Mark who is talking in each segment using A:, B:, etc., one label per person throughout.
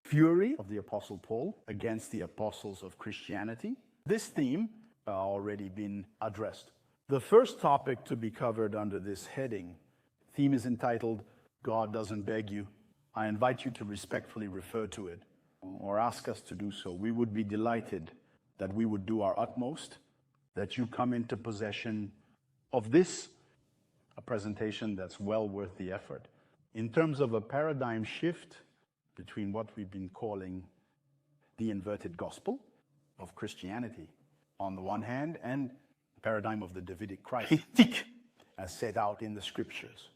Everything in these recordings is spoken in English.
A: fury of the Apostle Paul against the apostles of Christianity. This theme has already been addressed. The first topic to be covered under this heading, theme is entitled, God Doesn't Beg You. I invite you to respectfully refer to it or ask us to do so. We would be delighted that we would do our utmost, that you come into possession of this, a presentation that's well worth the effort. In terms of a paradigm shift between what we've been calling the inverted gospel of Christianity on the one hand, and the paradigm of the Davidic Christ as set out in the scriptures.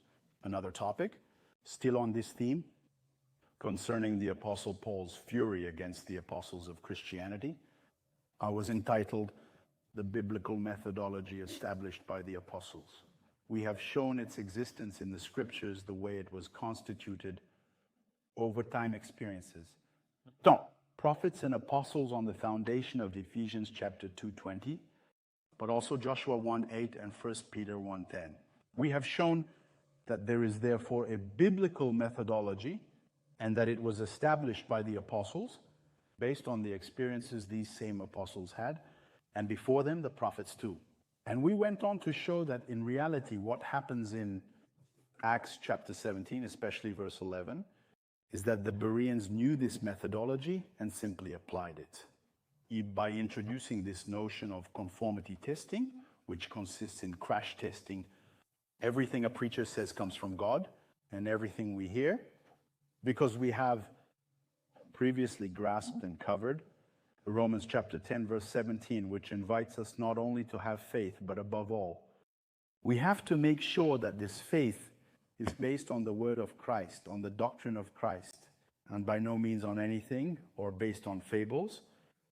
A: Another topic, still on this theme, concerning the Apostle Paul's fury against the apostles of Christianity. I was entitled, The Biblical Methodology Established by the Apostles. We have shown its existence in the scriptures the way it was constituted over time experiences. Donc, prophets and apostles on the foundation of Ephesians chapter 2:20, but also Joshua 1:8 and 1 Peter 1:10. We have shown that there is therefore a biblical methodology and that it was established by the apostles based on the experiences these same apostles had, and before them the prophets too. And we went on to show that in reality what happens in Acts chapter 17, especially verse 11, is that the Bereans knew this methodology and simply applied it by introducing this notion of conformity testing, which consists in crash testing. Everything a preacher says comes from God, and everything we hear, because we have previously grasped and covered Romans chapter 10, verse 17, which invites us not only to have faith, but above all, we have to make sure that this faith is based on the word of Christ, on the doctrine of Christ, and by no means on anything or based on fables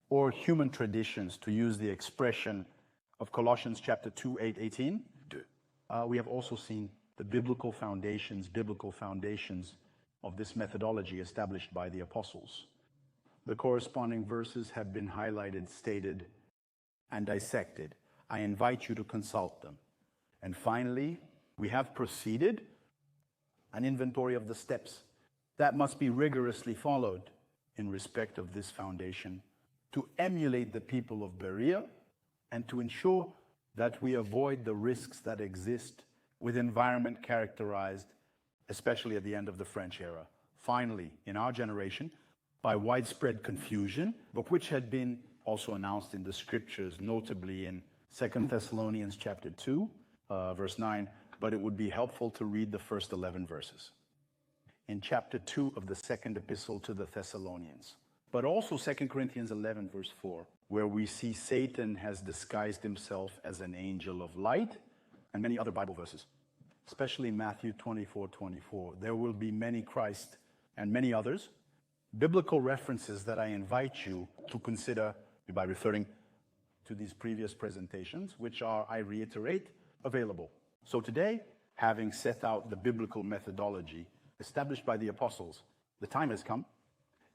A: or human traditions, to use the expression of Colossians chapter 2, 18. We have also seen the biblical foundations of this methodology established by the apostles. The corresponding verses have been highlighted, stated, and dissected. I invite you to consult them. And finally, we have proceeded an inventory of the steps that must be rigorously followed in respect of this foundation to emulate the people of Berea and to ensure that we avoid the risks that exist with environment characterized, especially at the end of the French era. Finally, in our generation, by widespread confusion, but which had been also announced in the scriptures, notably in 2 Thessalonians chapter 2, verse 9, but it would be helpful to read the first 11 verses. In chapter 2 of the second epistle to the Thessalonians, but also 2 Corinthians 11, verse 4, where we see Satan has disguised himself as an angel of light, and many other Bible verses, especially Matthew 24:24. There will be many Christ and many others, biblical references that I invite you to consider by referring to these previous presentations, which are, I reiterate, available. So today, having set out the biblical methodology established by the apostles, the time has come,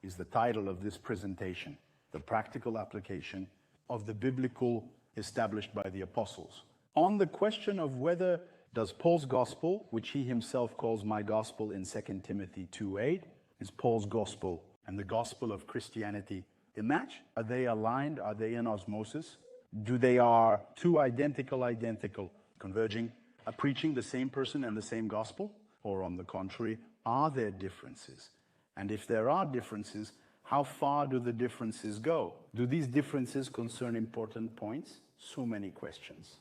A: is the title of this presentation, the practical application of the biblical established by the apostles. On the question of whether does Paul's gospel, which he himself calls my gospel in 2 Timothy 2:8, is Paul's gospel and the gospel of Christianity a match? Are they aligned? Are they in osmosis? Do they are two identical, converging, preaching the same person and the same gospel? Or on the contrary, are there differences? And if there are differences, how far do the differences go? Do these differences concern important points? So many questions.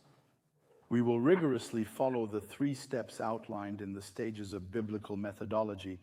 A: We will rigorously follow the 3 steps outlined in the stages of biblical methodology